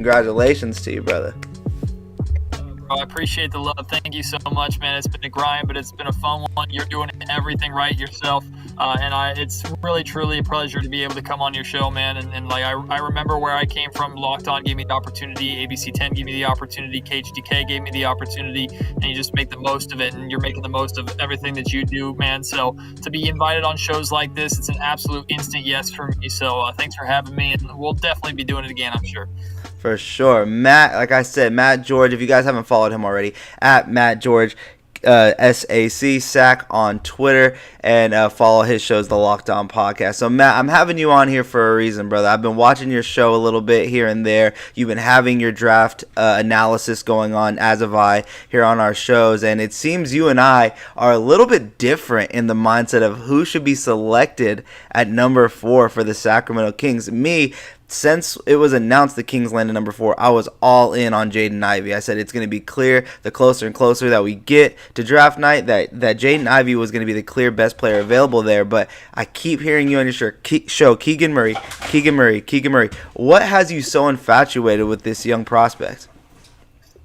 Congratulations to you, brother. Bro, I appreciate the love. Thank you so much, man. It's been a grind, but it's been a fun one. You're doing everything right yourself, it's really, truly a pleasure to be able to come on your show, man. And like I remember where I came from. Locked On gave me the opportunity. ABC 10 gave me the opportunity. KHDK gave me the opportunity, and you just make the most of it. And you're making the most of everything that you do, man. So to be invited on shows like this, it's an absolute instant yes for me. So thanks for having me, and we'll definitely be doing it again, I'm sure. For sure. Matt, like I said, Matt George, if you guys haven't followed him already, at Matt George, SAC on Twitter, and follow his shows, the Locked On Podcast. So, Matt, I'm having you on here for a reason, brother. I've been watching your show a little bit here and there. You've been having your draft analysis going on, as have I, here on our shows, and it seems you and I are a little bit different in the mindset of who should be selected at number 4 for the Sacramento Kings. Me, since it was announced the Kings landed number 4, I was all in on Jaden Ivey. I said it's going to be clear the closer and closer that we get to draft night that Jaden Ivey was going to be the clear best player available there. But I keep hearing you on your show, Keegan Murray. What has you so infatuated with this young prospect?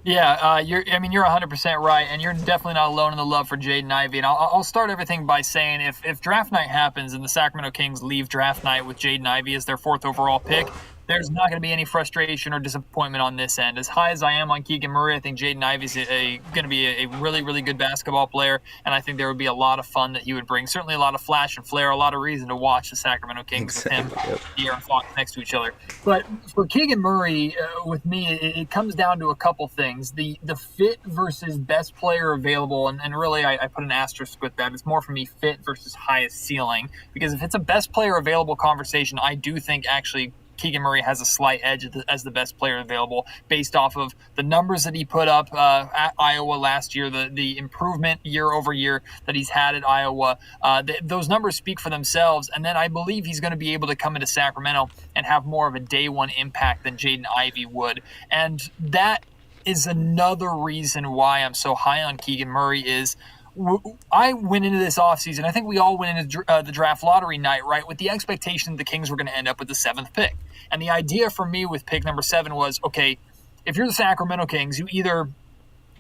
Yeah, you're 100% right, and you're definitely not alone in the love for Jaden Ivey. And I'll start everything by saying if draft night happens and the Sacramento Kings leave draft night with Jaden Ivey as their 4th overall pick, there's not going to be any frustration or disappointment on this end. As high as I am on Keegan Murray, I think Jaden Ivey's going to be a really, really good basketball player, and I think there would be a lot of fun that he would bring. Certainly a lot of flash and flair, a lot of reason to watch the Sacramento Kings with him, Aaron Fox next to each other. But for Keegan Murray, with me, it comes down to a couple things. The fit versus best player available, and really I put an asterisk with that. It's more for me fit versus highest ceiling, because if it's a best player available conversation, I do think actually Keegan Murray has a slight edge as the best player available based off of the numbers that he put up at Iowa last year, the improvement year over year that he's had at Iowa. Those numbers speak for themselves, and then I believe he's going to be able to come into Sacramento and have more of a day one impact than Jaden Ivey would. And that is another reason why I'm so high on Keegan Murray is I went into this offseason, I think we all went into the draft lottery night, right, with the expectation that the Kings were going to end up with the 7th pick. And the idea for me with pick number 7 was, okay, if you're the Sacramento Kings, you either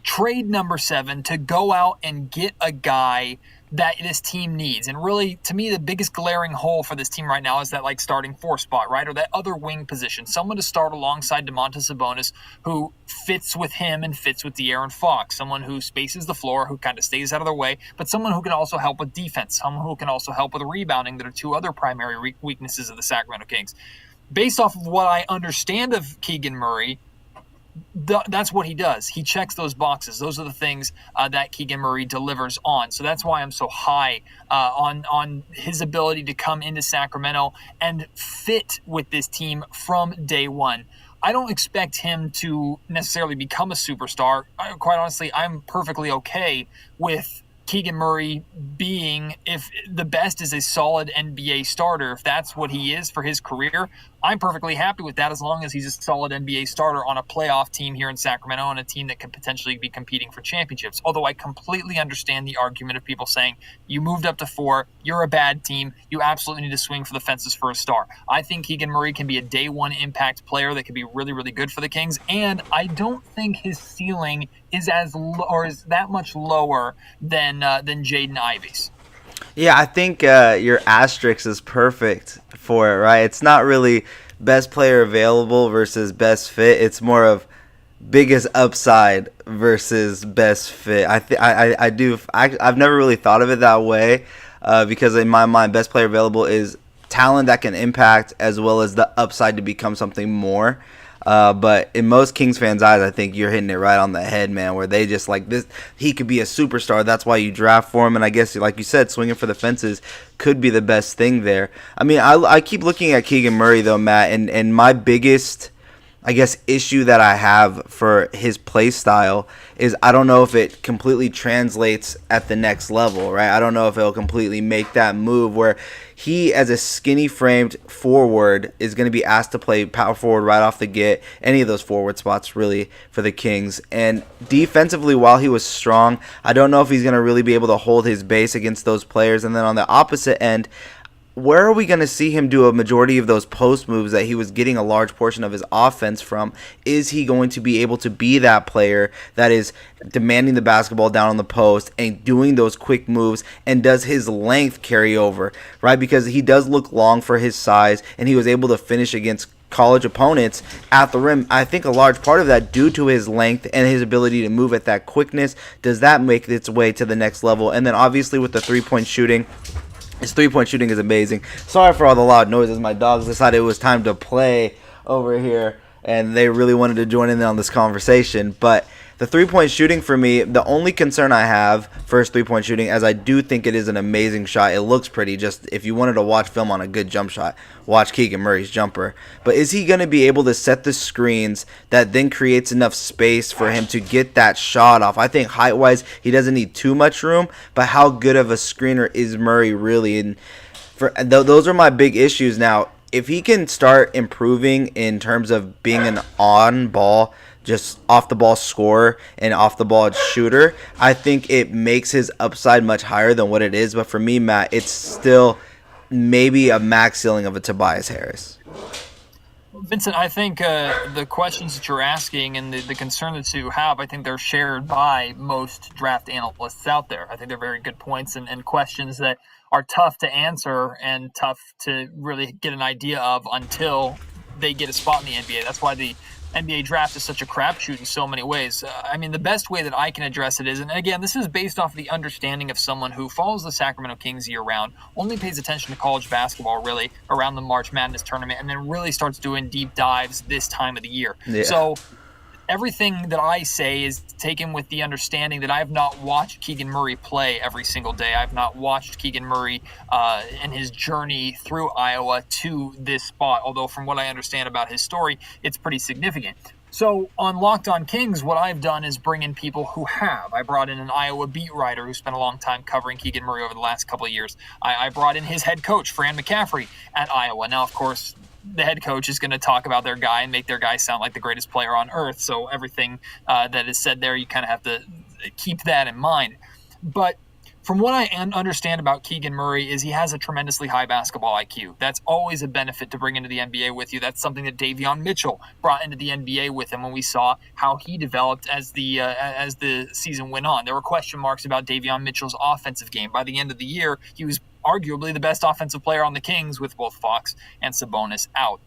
trade number 7 to go out and get a guy that this team needs. And really, to me, the biggest glaring hole for this team right now is that starting 4 spot, right? Or that other wing position. Someone to start alongside Domantas Sabonis who fits with him and fits with De'Aaron Fox. Someone who spaces the floor, who kind of stays out of their way, but someone who can also help with defense. Someone who can also help with rebounding that are 2 other primary weaknesses of the Sacramento Kings. Based off of what I understand of Keegan Murray, that's what he does. He checks those boxes. Those are the things that Keegan Murray delivers on. So that's why I'm so high on his ability to come into Sacramento and fit with this team from day one. I don't expect him to necessarily become a superstar. Quite honestly, I'm perfectly okay with Keegan Murray being, if the best is a solid NBA starter, if that's what he is for his career, I'm perfectly happy with that as long as he's a solid NBA starter on a playoff team here in Sacramento and a team that could potentially be competing for championships. Although I completely understand the argument of people saying, you moved up to 4, you're a bad team, you absolutely need to swing for the fences for a star. I think Keegan Murray can be a day one impact player that can be really, really good for the Kings, and I don't think his ceiling is is that much lower than Jaden Ivey's. Yeah, I think your asterisk is perfect for it, right? It's not really best player available versus best fit. It's more of biggest upside versus best fit. I've never really thought of it that way because in my mind, best player available is talent that can impact as well as the upside to become something more. But in most Kings fans' eyes, I think you're hitting it right on the head, man, where they just like this. He could be a superstar. That's why you draft for him. And I guess, like you said, swinging for the fences could be the best thing there. I mean, I keep looking at Keegan Murray, though, Matt, and my biggest, I guess, issue that I have for his play style is I don't know if it completely translates at the next level, right? I don't know if it'll completely make that move where he, as a skinny-framed forward, is going to be asked to play power forward right off the get, any of those forward spots, really, for the Kings. And defensively, while he was strong, I don't know if he's going to really be able to hold his base against those players. And then on the opposite end, where are we going to see him do a majority of those post moves that he was getting a large portion of his offense from? Is he going to be able to be that player that is demanding the basketball down on the post and doing those quick moves? And does his length carry over, right? Because he does look long for his size, and he was able to finish against college opponents at the rim. I think a large part of that due to his length and his ability to move at that quickness. Does that make its way to the next level? And then obviously with the three-point shooting, his three-point shooting is amazing. Sorry for all the loud noises. My dogs decided it was time to play over here, and they really wanted to join in on this conversation. But the three-point shooting for me, the only concern I have for his three-point shooting, as I do think it is an amazing shot. It looks pretty. Just if you wanted to watch film on a good jump shot, watch Keegan Murray's jumper. But is he going to be able to set the screens that then creates enough space for him to get that shot off? I think height-wise, he doesn't need too much room, but how good of a screener is Murray really? And those are my big issues now. If he can start improving in terms of being an on-ball, just off-the-ball scorer and off-the-ball shooter, I think it makes his upside much higher than what it is. But for me, Matt, it's still maybe a max ceiling of a Tobias Harris. Vincent, I think the questions that you're asking and the concern that you have, I think they're shared by most draft analysts out there. I think they're very good points and questions that are tough to answer and tough to really get an idea of until they get a spot in the NBA. That's why the NBA draft is such a crapshoot in so many ways. I mean, the best way that I can address it is, and again, this is based off the understanding of someone who follows the Sacramento Kings year-round, only pays attention to college basketball really around the March Madness tournament, and then really starts doing deep dives this time of the year. Yeah. So everything that I say is taken with the understanding that I have not watched Keegan Murray play every single day. I've not watched Keegan Murray in his journey through Iowa to this spot, although from what I understand about his story, it's pretty significant. So on Locked On Kings, what I've done is bring in people who have. I brought in an Iowa beat writer who spent a long time covering Keegan Murray over the last couple of years. I brought in his head coach, Fran McCaffrey, at Iowa. Now, of course, the head coach is going to talk about their guy and make their guy sound like the greatest player on earth. So everything that is said there, you kind of have to keep that in mind. But from what I understand about Keegan Murray is he has a tremendously high basketball IQ. That's always a benefit to bring into the NBA with you. That's something that Davion Mitchell brought into the NBA with him when we saw how he developed as the season went on. There were question marks about Davion Mitchell's offensive game. By the end of the year, he was arguably the best offensive player on the Kings with both Fox and Sabonis out.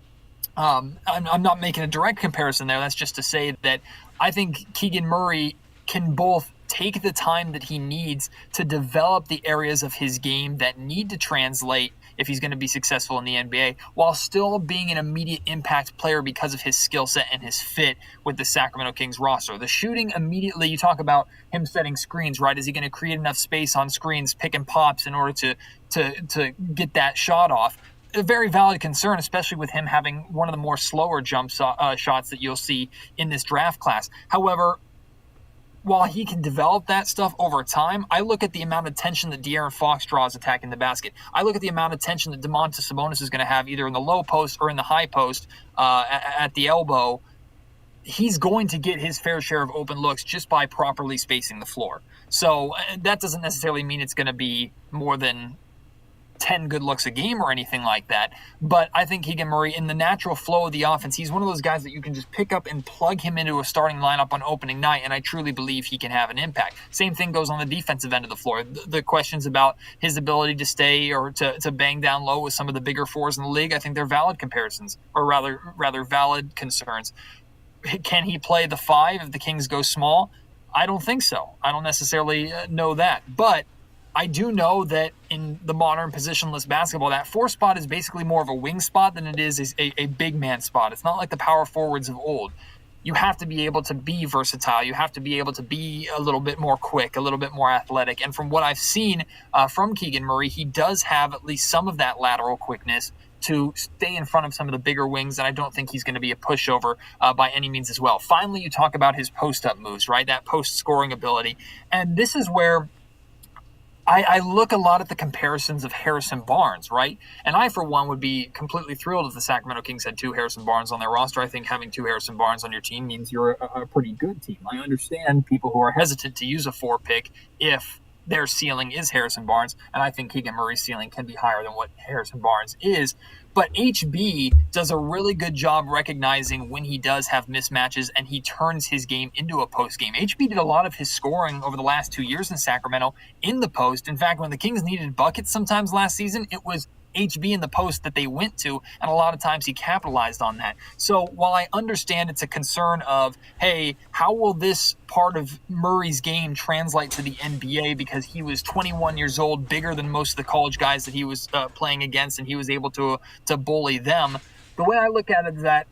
I'm not making a direct comparison there. That's just to say that I think Keegan Murray can both take the time that he needs to develop the areas of his game that need to translate if he's going to be successful in the NBA, while still being an immediate impact player because of his skill set and his fit with the Sacramento Kings roster. The shooting immediately, you talk about him setting screens, right? Is he going to create enough space on screens, pick and pops in order to get that shot off? A very valid concern, especially with him having one of the more slower jump shots that you'll see in this draft class. However, while he can develop that stuff over time, I look at the amount of tension that De'Aaron Fox draws attacking the basket. I look at the amount of tension that Domantas Sabonis is going to have either in the low post or in the high post at the elbow. He's going to get his fair share of open looks just by properly spacing the floor. So that doesn't necessarily mean it's going to be more than 10 good looks a game or anything like that. But I think Keegan Murray, in the natural flow of the offense, he's one of those guys that you can just pick up and plug him into a starting lineup on opening night, and I truly believe he can have an impact. Same thing goes on the defensive end of the floor. The questions about his ability to stay or to bang down low with some of the bigger fours in the league, I think they're valid comparisons, or rather valid concerns. Can he play the 5 if the Kings go small? I don't think so. I don't necessarily know that. But I do know that in the modern positionless basketball, that 4 spot is basically more of a wing spot than it is a big man spot. It's not like the power forwards of old. You have to be able to be versatile. You have to be able to be a little bit more quick, a little bit more athletic. And from what I've seen from Keegan Murray, he does have at least some of that lateral quickness to stay in front of some of the bigger wings, and I don't think he's going to be a pushover by any means as well. Finally, you talk about his post-up moves, right? That post-scoring ability. And this is where I look a lot at the comparisons of Harrison Barnes, right? And I, for one, would be completely thrilled if the Sacramento Kings had 2 Harrison Barnes on their roster. I think having 2 Harrison Barnes on your team means you're a pretty good team. I understand people who are hesitant to use a 4 pick if their ceiling is Harrison Barnes, and I think Keegan Murray's ceiling can be higher than what Harrison Barnes is. But HB does a really good job recognizing when he does have mismatches, and he turns his game into a post game. HB did a lot of his scoring over the last 2 years in Sacramento in the post. In fact, when the Kings needed buckets sometimes last season, it was HB in the post that they went to, and a lot of times he capitalized on that. So while I understand it's a concern of, hey, how will this part of Murray's game translate to the NBA, because he was 21 years old, bigger than most of the college guys that he was playing against, and he was able to bully them. The way I look at it is that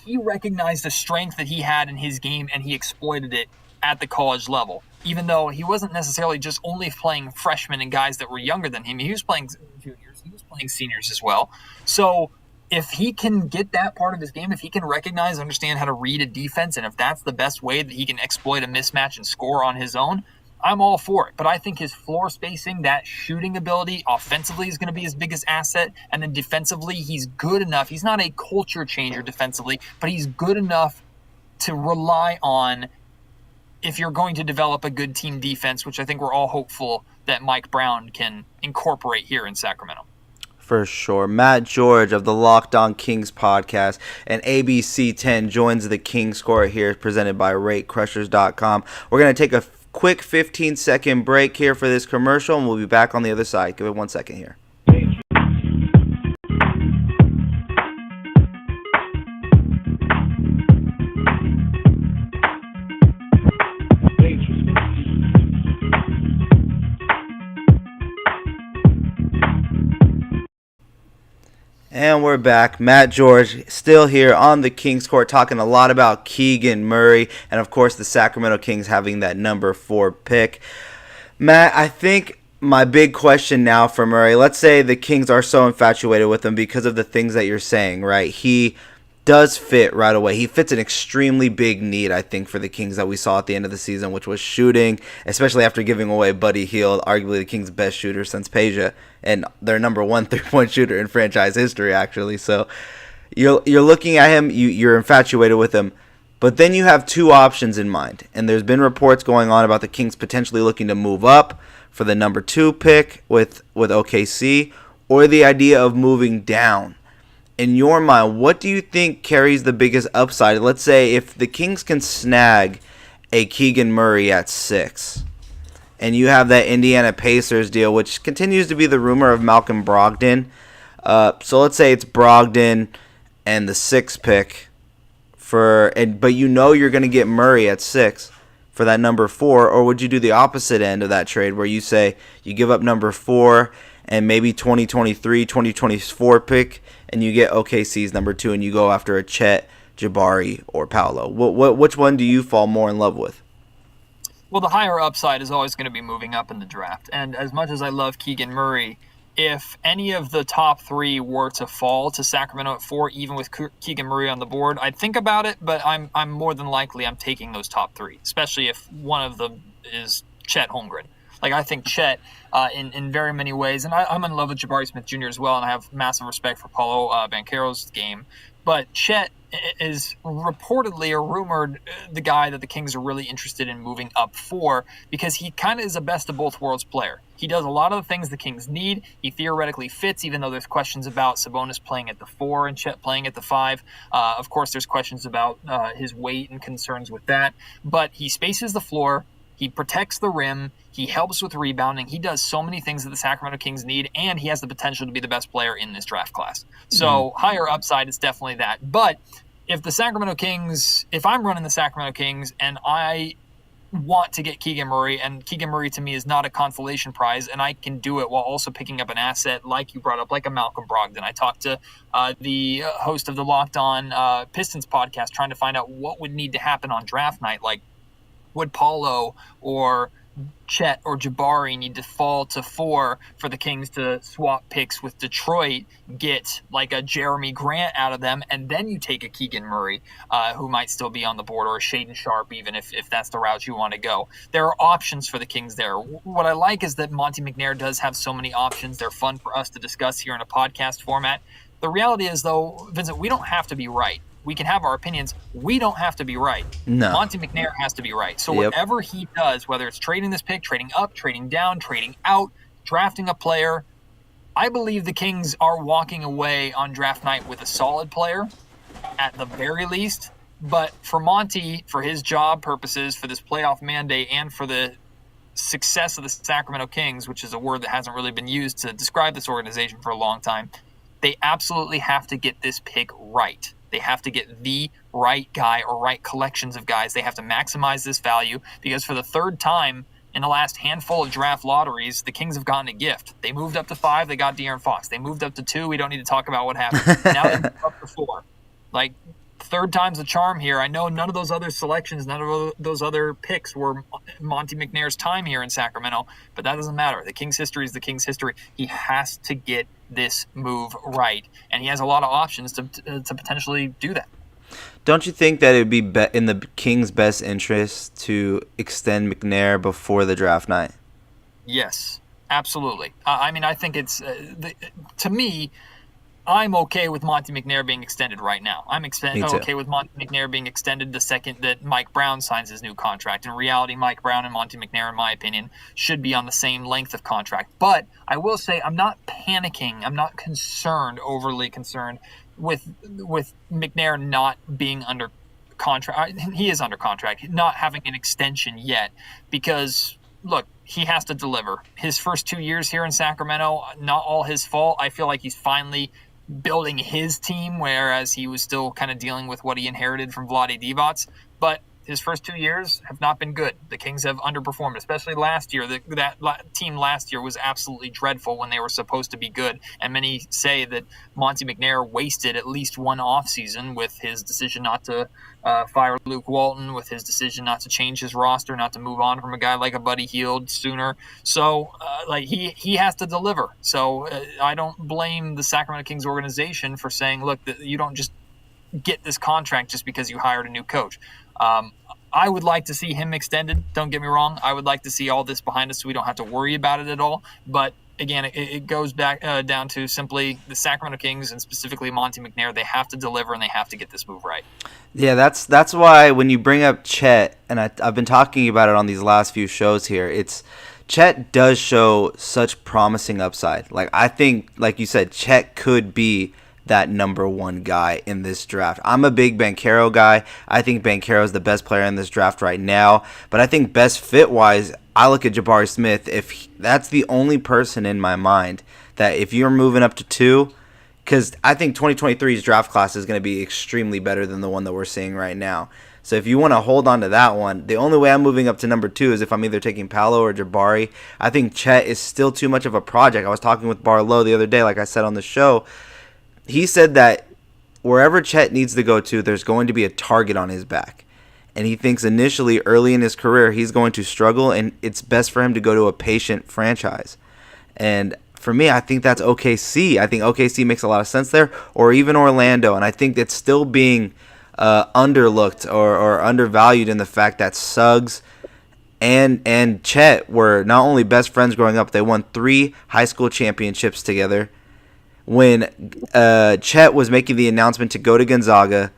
he recognized the strength that he had in his game, and he exploited it at the college level, even though he wasn't necessarily just only playing freshmen and guys that were younger than him. He was playing juniors, he was playing seniors as well. So if he can get that part of his game, if he can recognize, understand how to read a defense, and if that's the best way that he can exploit a mismatch and score on his own, I'm all for it. But I think his floor spacing, that shooting ability, offensively is going to be his biggest asset. And then defensively, he's good enough. He's not a culture changer defensively, but he's good enough to rely on if you're going to develop a good team defense, which I think we're all hopeful that Mike Brown can incorporate here in Sacramento. For sure. Matt George of the Locked On Kings podcast and ABC 10 joins the King Score here, presented by RateCrushers.com. We're going to take a quick 15-second break here for this commercial, and we'll be back on the other side. Give it 1 second here. And we're back. Matt George still here on the Kings Court, talking a lot about Keegan Murray and, of course, the Sacramento Kings having that number 4 pick. Matt, I think my big question now for Murray, let's say the Kings are so infatuated with him because of the things that you're saying, right? He does fit right away. He fits an extremely big need, I think, for the Kings that we saw at the end of the season, which was shooting, especially after giving away Buddy Hield, arguably the Kings' best shooter since Peja, and their number 1 3-point shooter in franchise history, actually. So you're looking at him, you're infatuated with him, but then you have 2 options in mind, and there's been reports going on about the Kings potentially looking to move up for the number 2 pick with OKC, or the idea of moving down. In your mind, what do you think carries the biggest upside? Let's say if the Kings can snag a Keegan Murray at 6, and you have that Indiana Pacers deal, which continues to be the rumor of Malcolm Brogdon. So let's say it's Brogdon and the 6th pick, but you know you're going to get Murray at 6 for that number 4, or would you do the opposite end of that trade where you say you give up number 4 and maybe 2023, 2024 pick, and you get OKC's number 2, and you go after a Chet, Jabari, or Paolo? Which one do you fall more in love with? Well, the higher upside is always going to be moving up in the draft. And as much as I love Keegan Murray, if any of the top 3 were to fall to Sacramento at 4, even with Keegan Murray on the board, I'd think about it, but I'm more than likely I'm taking those top 3, especially if one of them is Chet Holmgren. Like, I think Chet, in very many ways, and I'm in love with Jabari Smith Jr. as well, and I have massive respect for Paulo Banchero's game, but Chet is reportedly or rumored the guy that the Kings are really interested in moving up for, because he kind of is a best of both worlds player. He does a lot of the things the Kings need. He theoretically fits, even though there's questions about Sabonis playing at the 4 and Chet playing at the 5. Of course, there's questions about his weight and concerns with that, but he spaces the floor. He protects the rim. He helps with rebounding. He does so many things that the Sacramento Kings need, and he has the potential to be the best player in this draft class. So higher upside is definitely that. But if I'm running the Sacramento Kings and I want to get Keegan Murray, and Keegan Murray to me is not a consolation prize, and I can do it while also picking up an asset like you brought up, like a Malcolm Brogdon. I talked to the host of the Locked On Pistons podcast trying to find out what would need to happen on draft night. Like, would Paulo or Chet or Jabari need to fall to 4 for the Kings to swap picks with Detroit, get like a Jeremy Grant out of them, and then you take a Keegan Murray who might still be on the board, or a Shaden Sharp, even if that's the route you want to go. There are options for the Kings there. What I like is that Monty McNair does have so many options. They're fun for us to discuss here in a podcast format. The reality is, though, Vincent, we don't have to be right. we can have our opinions. We don't have to be right. No. Monte McNair has to be right. So Yep. whatever he does, whether it's trading this pick, trading up, trading down, trading out, drafting a player, I believe the Kings are walking away on draft night with a solid player at the very least. But for Monty, for his job purposes, for this playoff mandate, and for the success of the Sacramento Kings, which is a word that hasn't really been used to describe this organization for a long time, they absolutely have to get this pick right. They have to get the right guy or right collections of guys. They have to maximize this value because for the third time in the last handful of draft lotteries, the Kings have gotten a gift. They moved up to 5, they got De'Aaron Fox. They moved up to 2, we don't need to talk about what happened. Now they moved up to 4. Like, third time's a charm here. I know none of those other selections, none of those other picks were Monte McNair's time here in Sacramento, but that doesn't matter. The Kings' history is the Kings' history. He has to get this move right, and he has a lot of options to potentially do that. Don't you think that it would be in the Kings' best interest to extend McNair before the draft night? Yes, absolutely. I mean, I think it's to me, I'm okay with Monte McNair being extended right now. I'm okay with Monte McNair being extended the second that Mike Brown signs his new contract. In reality, Mike Brown and Monte McNair, in my opinion, should be on the same length of contract. But I will say I'm not panicking. I'm not overly concerned with McNair not being under contract. He is under contract, not having an extension yet, because look, he has to deliver. His first 2 years here in Sacramento, not all his fault. I feel like he's finally building his team, whereas he was still kind of dealing with what he inherited from Vlade Divac. But his first 2 years have not been good. The Kings have underperformed, especially last year. That team last year was absolutely dreadful when they were supposed to be good. And many say that Monte McNair wasted at least one offseason with his decision not to fire Luke Walton, with his decision not to change his roster, not to move on from a guy like a Buddy Hield sooner. So, he has to deliver. So I don't blame the Sacramento Kings organization for saying, look, you don't just get this contract just because you hired a new coach. I would like to see him extended. Don't get me wrong. I would like to see all this behind us so we don't have to worry about it at all. But again, it goes back down to simply the Sacramento Kings and specifically Monte McNair. They have to deliver and they have to get this move right. Yeah, that's why when you bring up Chet, and I've been talking about it on these last few shows here, Chet does show such promising upside. Like, I think, like you said, Chet could be that number one guy in this draft. I'm a big Banchero guy. I think Banchero is the best player in this draft right now. But I think best fit-wise, I look at Jabari Smith. That's the only person in my mind that if you're moving up to 2, because I think 2023's draft class is going to be extremely better than the one that we're seeing right now. So if you want to hold on to that one, the only way I'm moving up to number 2 is if I'm either taking Paolo or Jabari. I think Chet is still too much of a project. I was talking with Barlow the other day, like I said on the show. He said that wherever Chet needs to go to, there's going to be a target on his back. And he thinks initially, early in his career, he's going to struggle, and it's best for him to go to a patient franchise. And for me, I think that's OKC. I think OKC makes a lot of sense there, or even Orlando. And I think it's still being underlooked or undervalued in the fact that Suggs and Chet were not only best friends growing up, they won 3 high school championships together. When Chet was making the announcement to go to Gonzaga,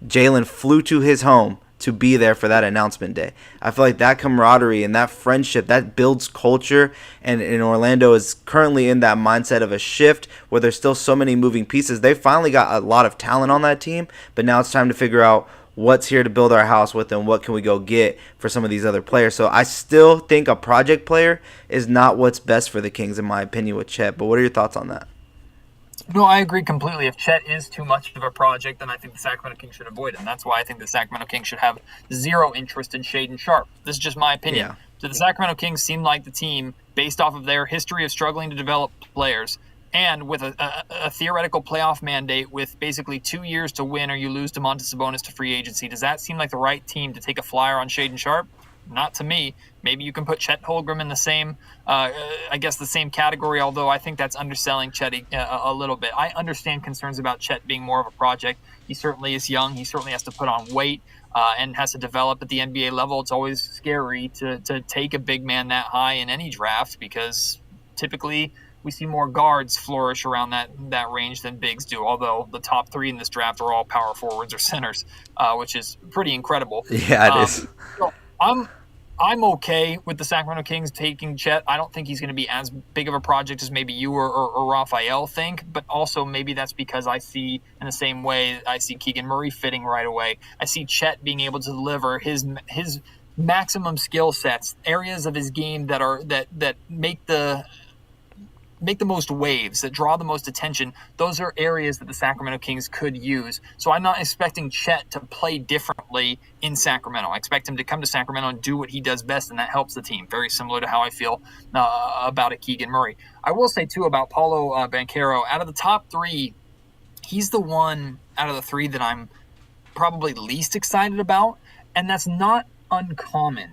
Jalen flew to his home to be there for that announcement day. I feel like that camaraderie and that friendship, that builds culture, and Orlando is currently in that mindset of a shift where there's still so many moving pieces. They finally got a lot of talent on that team, but now it's time to figure out what's here to build our house with and what can we go get for some of these other players. So I still think a project player is not what's best for the Kings, in my opinion, with Chet. But what are your thoughts on that? No, I agree completely. If Chet is too much of a project, then I think the Sacramento Kings should avoid him. That's why I think the Sacramento Kings should have zero interest in Shaedon Sharpe. This is just my opinion. Yeah. So the Sacramento Kings seem like the team, based off of their history of struggling to develop players, and with a theoretical playoff mandate with basically 2 years to win or you lose Domantas Sabonis to free agency, does that seem like the right team to take a flyer on Shaedon Sharpe? Not to me. Maybe you can put Chet Holmgren in the same, the same category, although I think that's underselling Chet a little bit. I understand concerns about Chet being more of a project. He certainly is young. He certainly has to put on weight and has to develop at the NBA level. It's always scary to take a big man that high in any draft because typically we see more guards flourish around that range than bigs do, although the top 3 in this draft are all power forwards or centers, which is pretty incredible. Yeah, it is. So I'm okay with the Sacramento Kings taking Chet. I don't think he's going to be as big of a project as maybe you or Raphael think, but also maybe that's because I see, in the same way, I see Keegan Murray fitting right away. I see Chet being able to deliver his maximum skill sets, areas of his game that make the most waves, that draw the most attention. Those are areas that the Sacramento Kings could use. So I'm not expecting Chet to play differently in Sacramento. I expect him to come to Sacramento and do what he does best, and that helps the team. Very similar to how I feel about a Keegan Murray. I will say, too, about Paolo Banchero. Out of the top 3, he's the one out of the 3 that I'm probably least excited about, and that's not uncommon.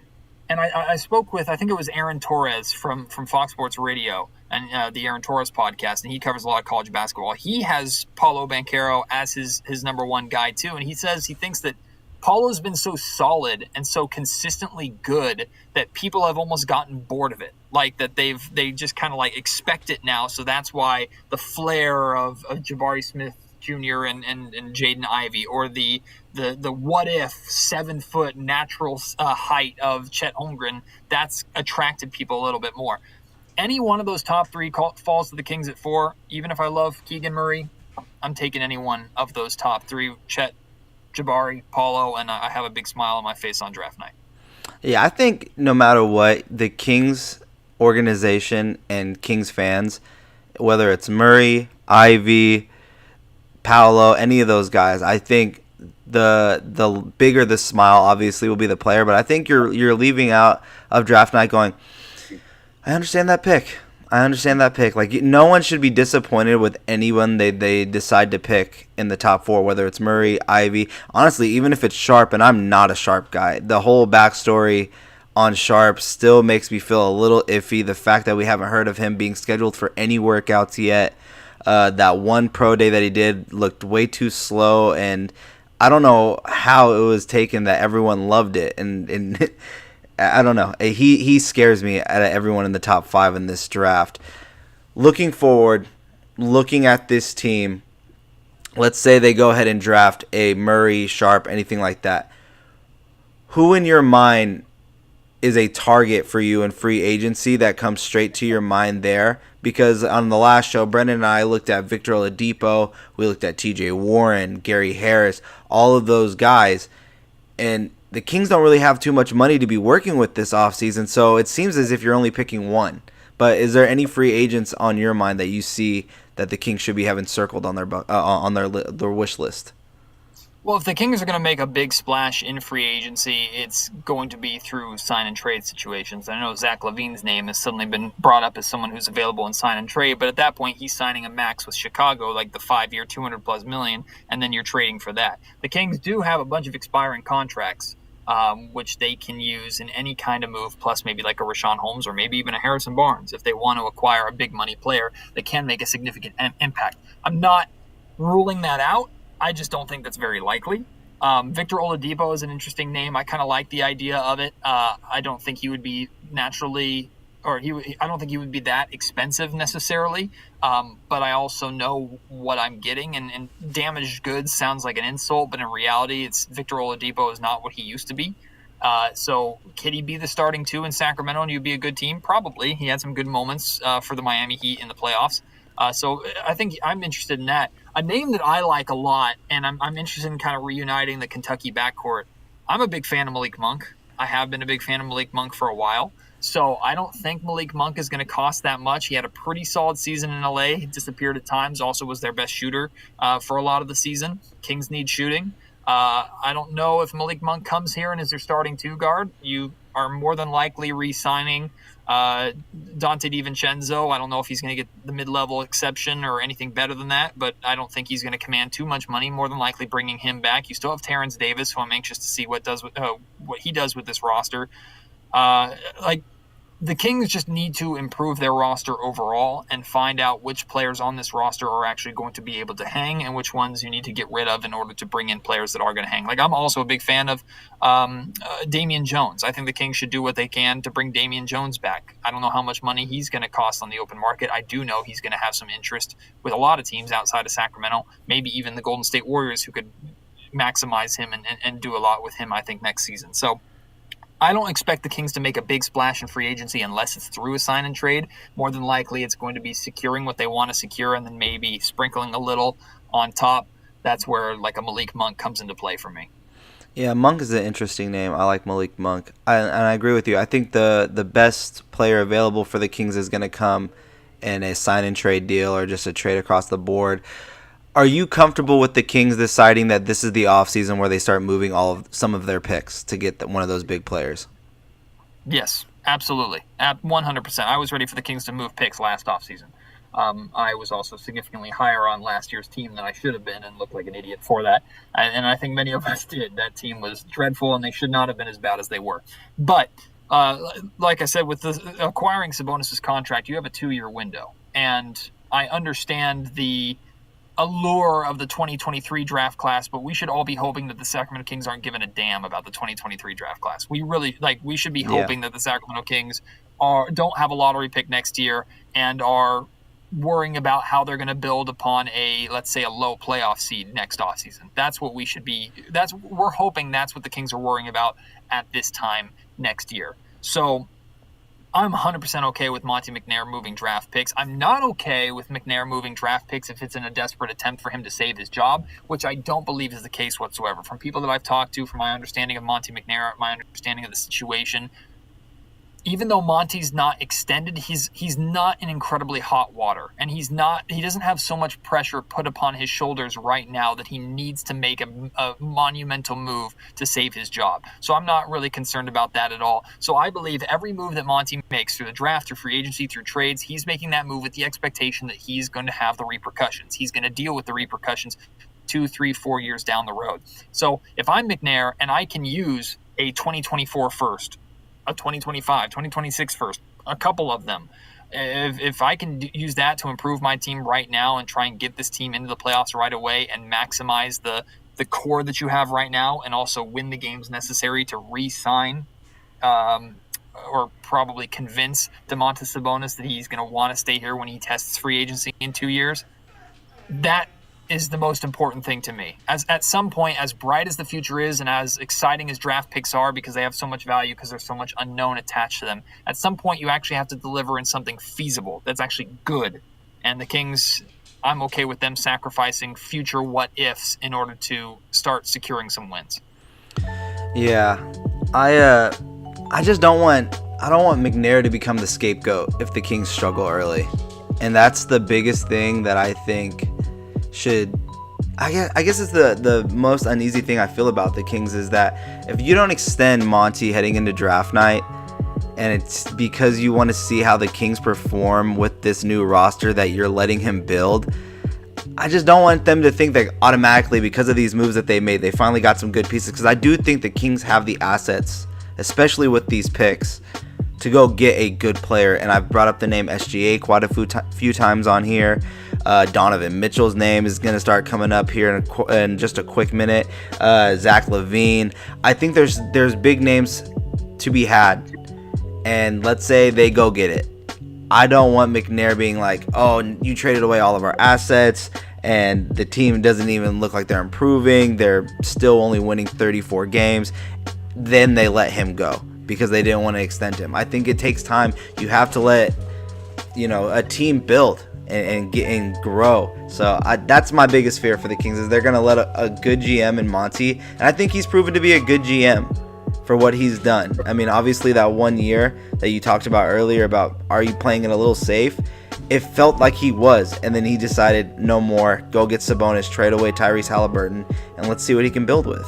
And I spoke with, I think it was Aaron Torres from Fox Sports Radio and the Aaron Torres podcast, and he covers a lot of college basketball. He has Paolo Banchero as his number 1 guy, too, and he says he thinks that Paulo's been so solid and so consistently good that people have almost gotten bored of it. Like that they just kind of like expect it now, so that's why the flair of Jabari Smith Jr. and Jaden Ivey, or the what if 7-foot natural height of Chet Holmgren, that's attracted people a little bit more. Any one of those top 3 falls to the Kings at 4. Even if I love Keegan Murray, I'm taking any one of those top 3: Chet, Jabari, Paulo, and I have a big smile on my face on draft night. Yeah, I think no matter what, the Kings organization and Kings fans, whether it's Murray, Ivey, Paolo, any of those guys, I think the bigger the smile obviously will be the player, but I think you're leaving out of draft night going, I understand that pick. Like, no one should be disappointed with anyone they decide to pick in the top 4, whether it's Murray, Ivey. Honestly, even if it's Sharp, and I'm not a Sharp guy, the whole backstory on Sharp still makes me feel a little iffy. The fact that we haven't heard of him being scheduled for any workouts yet. That one pro day that he did looked way too slow, and I don't know how it was taken that everyone loved it, and I don't know. He scares me out of everyone in the top 5 in this draft. Looking forward, looking at this team, let's say they go ahead and draft a Murray, Sharp, anything like that. Who in your mind is a target for you in free agency that comes straight to your mind there? Because on the last show, Brendan and I looked at Victor Oladipo, we looked at TJ Warren, Gary Harris, all of those guys, and the Kings don't really have too much money to be working with this offseason, so it seems as if you're only picking one. But is there any free agents on your mind that you see that the Kings should be having circled on their wish list? Well, if the Kings are going to make a big splash in free agency, it's going to be through sign and trade situations. I know Zach LaVine's name has suddenly been brought up as someone who's available in sign and trade, but at that point he's signing a max with Chicago, like the 5-year, $200+ million, and then you're trading for that. The Kings do have a bunch of expiring contracts, which they can use in any kind of move, plus maybe like a Rashawn Holmes or maybe even a Harrison Barnes. If they want to acquire a big money player that can make a significant impact. I'm not ruling that out. I just don't think that's very likely. Victor Oladipo is an interesting name. I kind of like the idea of it. I don't think he would be naturally, I don't think he would be that expensive necessarily. But I also know what I'm getting, and damaged goods sounds like an insult, but in reality, it's Victor Oladipo is not what he used to be. So could he be the starting 2 in Sacramento and you'd be a good team? Probably. He had some good moments for the Miami Heat in the playoffs. So I think I'm interested in that. A name that I like a lot, and I'm interested in kind of reuniting the Kentucky backcourt. I'm a big fan of Malik Monk. I have been a big fan of Malik Monk for a while. So I don't think Malik Monk is going to cost that much. He had a pretty solid season in LA. He disappeared at times. Also was their best shooter for a lot of the season. Kings need shooting. I don't know if Malik Monk comes here and is their starting 2 guard. You are more than likely re-signing Dante DiVincenzo. I don't know if he's going to get the mid-level exception or anything better than that, but I don't think he's going to command too much money. More than likely bringing him back. You still have Terrence Davis, who I'm anxious to see what he does with this roster. the Kings just need to improve their roster overall and find out which players on this roster are actually going to be able to hang and which ones you need to get rid of in order to bring in players that are going to hang. Like, I'm also a big fan of Damian Jones. I think the Kings should do what they can to bring Damian Jones back. I don't know how much money he's going to cost on the open market. I do know he's going to have some interest with a lot of teams outside of Sacramento, maybe even the Golden State Warriors, who could maximize him and do a lot with him, I think, next season. So I don't expect the Kings to make a big splash in free agency unless it's through a sign and trade. More than likely, it's going to be securing what they want to secure and then maybe sprinkling a little on top. That's where like a Malik Monk comes into play for me. Yeah, Monk is an interesting name. I like Malik Monk. And I agree with you. I think the best player available for the Kings is going to come in a sign and trade deal or just a trade across the board. Are you comfortable with the Kings deciding that this is the offseason where they start moving some of their picks to get one of those big players? Yes, absolutely. 100%. I was ready for the Kings to move picks last offseason. I was also significantly higher on last year's team than I should have been and looked like an idiot for that. And I think many of us did. That team was dreadful, and they should not have been as bad as they were. But like I said, with acquiring Sabonis' contract, you have a 2-year window. And I understand the allure of the 2023 draft class, but we should all be hoping that the Sacramento Kings aren't giving a damn about the 2023 draft class. We should be hoping that the Sacramento Kings don't have a lottery pick next year and are worrying about how they're going to build upon let's say a low playoff seed next offseason. That's what we should be. We're hoping that's what the Kings are worrying about at this time next year. So I'm 100% okay with Monte McNair moving draft picks. I'm not okay with McNair moving draft picks if it's in a desperate attempt for him to save his job, which I don't believe is the case whatsoever. From people that I've talked to, from my understanding of Monte McNair, my understanding of the situation, even though Monty's not extended, he's not in incredibly hot water, and he doesn't have so much pressure put upon his shoulders right now that he needs to make a monumental move to save his job. So I'm not really concerned about that at all. So I believe every move that Monty makes through the draft, through free agency, through trades, he's making that move with the expectation that he's going to have the repercussions. He's going to deal with the repercussions 2, 3, 4 years down the road. So if I'm McNair and I can use a 2024 first, a 2025, 2026 first, a couple of them. If I can use that to improve my team right now and try and get this team into the playoffs right away and maximize the core that you have right now and also win the games necessary to re-sign or probably convince Domantas Sabonis that he's going to want to stay here when he tests free agency in 2 years, that is the most important thing to me. As at some point, as bright as the future is and as exciting as draft picks are because they have so much value because there's so much unknown attached to them, at some point you actually have to deliver in something feasible that's actually good. And the Kings, I'm okay with them sacrificing future what-ifs in order to start securing some wins. Yeah. I just don't want McNair to become the scapegoat if the Kings struggle early. And that's the biggest thing that I think I guess it's the most uneasy thing I feel about the Kings is that if you don't extend Monty heading into draft night and it's because you want to see how the Kings perform with this new roster that you're letting him build, I just don't want them to think that automatically because of these moves that they made, they finally got some good pieces, because I do think the Kings have the assets, especially with these picks, to go get a good player. And I've brought up the name SGA quite a few times on here. Donovan Mitchell's name is going to start coming up here in just a quick minute. Zach LaVine. I think there's big names to be had, and let's say they go get it. I don't want McNair being like, oh, you traded away all of our assets and the team doesn't even look like they're improving. They're still only winning 34 games. Then they let him go because they didn't want to extend him. I think it takes time. You have to let a team build and grow. So that's my biggest fear for the Kings, is they're going to let a good GM in Monty. And I think he's proven to be a good GM for what he's done. I mean, obviously that 1 year that you talked about earlier about are you playing it a little safe? It felt like he was. And then he decided no more. Go get Sabonis, trade away Tyrese Halliburton, and let's see what he can build with.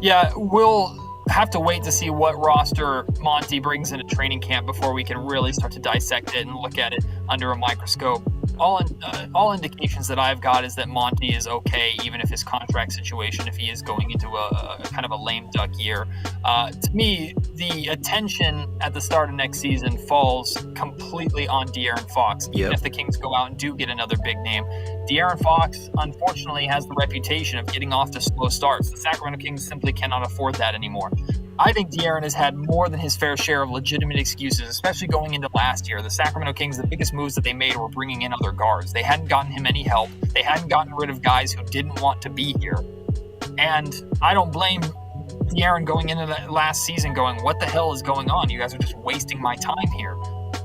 Yeah, we'll have to wait to see what roster Monty brings into training camp before we can really start to dissect it and look at it under a microscope. all indications that I've got is that Monty is okay, even if his contract situation, if he is going into a kind of a lame duck year. To me, the attention at the start of next season falls completely on De'Aaron Fox, even if the Kings go out and do get another big name. De'Aaron Fox, unfortunately, has the reputation of getting off to slow starts. The Sacramento Kings simply cannot afford that anymore. I think De'Aaron has had more than his fair share of legitimate excuses, especially going into last year. The Sacramento Kings, the biggest moves that they made were bringing in other guards. They hadn't gotten him any help. They hadn't gotten rid of guys who didn't want to be here. And I don't blame De'Aaron going into that last season going, what the hell is going on? You guys are just wasting my time here.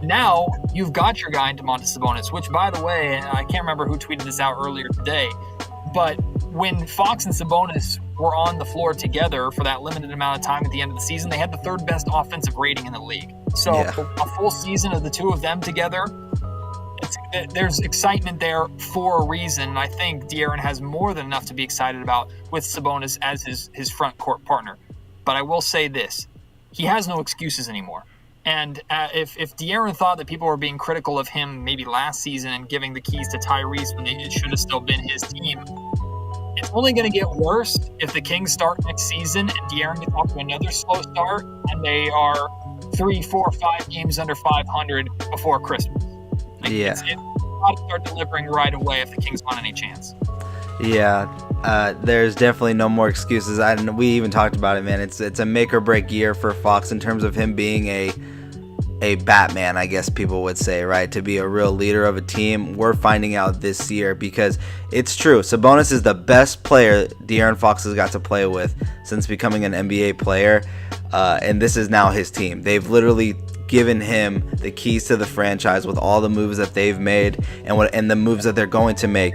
Now, you've got your guy in Domantas Sabonis, which, by the way, I can't remember who tweeted this out earlier today, but when Fox and Sabonis were on the floor together for that limited amount of time at the end of the season, they had the third best offensive rating in the league. So a full season of the two of them together, there's excitement there for a reason. I think De'Aaron has more than enough to be excited about with Sabonis as his front court partner. But I will say this, he has no excuses anymore. And if De'Aaron thought that people were being critical of him maybe last season and giving the keys to Tyrese when it should have still been his team, it's only going to get worse if the Kings start next season and De'Aaron gets off to another slow start and they are 3, 4, 5 games under 500 before Christmas. It's got to start delivering right away if the Kings want any chance. There's definitely no more excuses. We even talked about it, man. It's a make or break year for Fox in terms of him being a Batman, I guess people would say, right? To be a real leader of a team. We're finding out this year because it's true. Sabonis is the best player De'Aaron Fox has got to play with since becoming an NBA player, and this is now his team. They've literally given him the keys to the franchise with all the moves that they've made and the moves that they're going to make.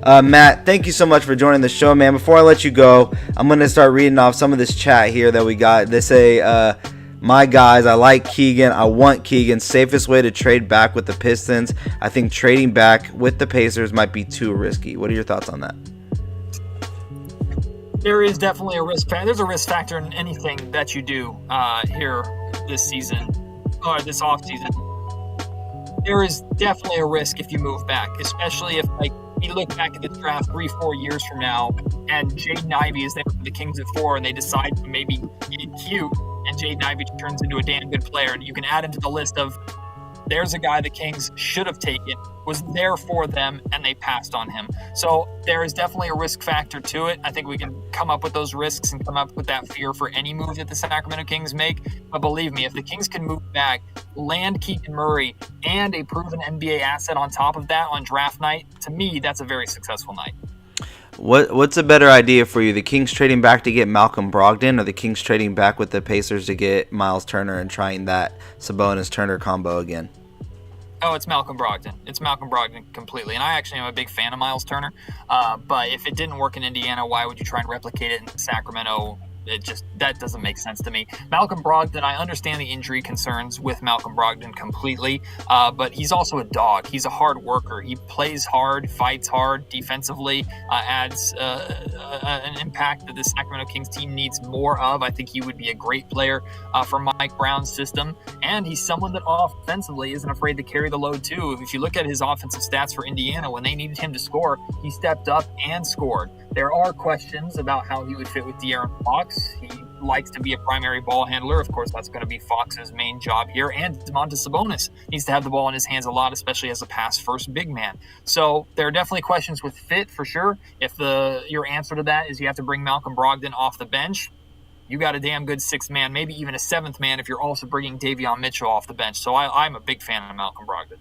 Matt, thank you so much for joining the show, man. Before I let you go, I'm going to start reading off some of this chat here that we got. They say, my guys, I like Keegan. I want Keegan. Safest way to trade back with the Pistons. I think trading back with the Pacers might be too risky. What are your thoughts on that? There is definitely a risk factor. There's a risk factor in anything that you do here this season or this offseason. There is definitely a risk if you move back, especially if you look back at the draft 3-4 years from now and Jaden Ivey is there for the Kings at 4 and they decide to maybe get cute and Jaden Ivey turns into a damn good player, and you can add him to the list of there's a guy the Kings should have taken, was there for them, and they passed on him. So there is definitely a risk factor to it. I think we can come up with those risks and come up with that fear for any move that the Sacramento Kings make. But believe me, if the Kings can move back, land Keegan Murray, and a proven NBA asset on top of that on draft night, to me, that's a very successful night. What's a better idea for you? The Kings trading back to get Malcolm Brogdon, or the Kings trading back with the Pacers to get Miles Turner and trying that Sabonis-Turner combo again? Oh, it's Malcolm Brogdon. It's Malcolm Brogdon completely. And I actually am a big fan of Miles Turner. But if it didn't work in Indiana, why would you try and replicate it in Sacramento? That doesn't make sense to me. Malcolm Brogdon, I understand the injury concerns with Malcolm Brogdon completely, but he's also a dog. He's a hard worker. He plays hard, fights hard defensively, adds an impact that the Sacramento Kings team needs more of. I think he would be a great player for Mike Brown's system, and he's someone that offensively isn't afraid to carry the load too. If you look at his offensive stats for Indiana, when they needed him to score, he stepped up and scored. There are questions about how he would fit with De'Aaron Fox. He likes to be a primary ball handler. Of course, that's going to be Fox's main job here. And Domantas Sabonis needs to have the ball in his hands a lot, especially as a pass-first big man. So there are definitely questions with fit for sure. If your answer to that is you have to bring Malcolm Brogdon off the bench, you got a damn good sixth man, maybe even a seventh man if you're also bringing Davion Mitchell off the bench. So I'm a big fan of Malcolm Brogdon.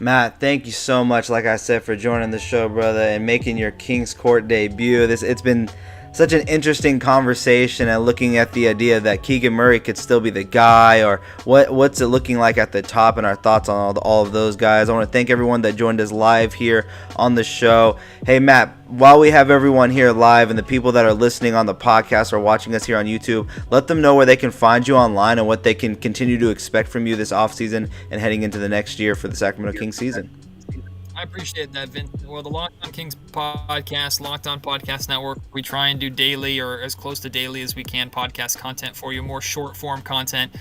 Matt, thank you so much, like I said, for joining the show, brother, and making your Kings Court debut. It's been such an interesting conversation, and looking at the idea that Keegan Murray could still be the guy, or what's it looking like at the top, and our thoughts on all of those guys. I want to thank everyone that joined us live here on the show. Hey, Matt, while we have everyone here live and the people that are listening on the podcast or watching us here on YouTube, let them know where they can find you online and what they can continue to expect from you this offseason and heading into the next year for the Sacramento Kings season. I appreciate that, Vince. Well, the Locked On Kings podcast, Locked On Podcast Network, we try and do daily or as close to daily as we can podcast content for you, more short-form content.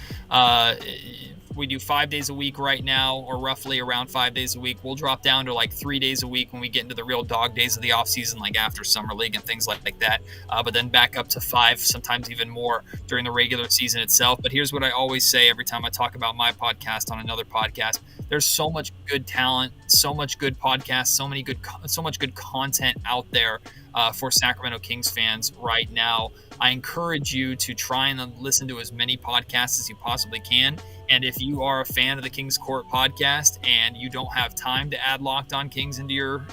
We do 5 days a week right now, or roughly around 5 days a week. We'll drop down to like 3 days a week when we get into the real dog days of the off season, like after summer league and things like that. But then back up to 5, sometimes even more during the regular season itself. But here's what I always say every time I talk about my podcast on another podcast: there's so much good talent, so much good podcasts, so much good content out there for Sacramento Kings fans right now. I encourage you to try and listen to as many podcasts as you possibly can. And if you are a fan of the Kings Court podcast and you don't have time to add Locked On Kings into your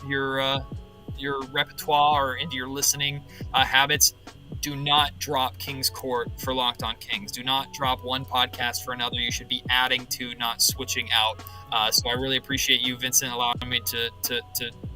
repertoire or into your listening habits, do not drop Kings Court for Locked On Kings. Do not drop one podcast for another. You should be adding to, not switching out. So I really appreciate you, Vincent, allowing me to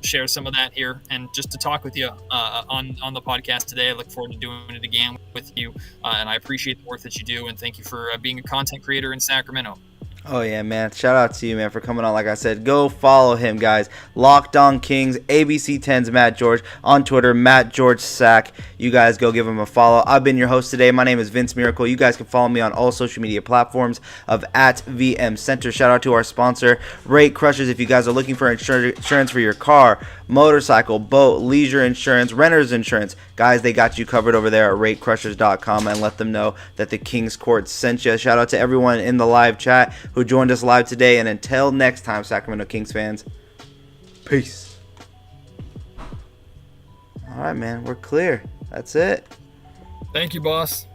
share some of that here and just to talk with you on the podcast today. I look forward to doing it again with you, and I appreciate the work that you do, and thank you for being a content creator in Sacramento. Oh, yeah, man. Shout out to you, man, for coming on. Like I said, go follow him, guys. Locked On Kings, ABC10's Matt George. On Twitter, Matt George Sack. You guys go give him a follow. I've been your host today. My name is Vince Miracle. You guys can follow me on all social media platforms of @VM Center. Shout out to our sponsor, Rate Crushers. If you guys are looking for insurance for your car, motorcycle, boat, leisure insurance, renter's insurance, guys, they got you covered over there at ratecrushers.com, and let them know that the Kings Court sent you. Shout out to everyone in the live chat who joined us live today, and until next time, Sacramento Kings fans, peace. All right, man, we're clear. That's it. Thank you, boss.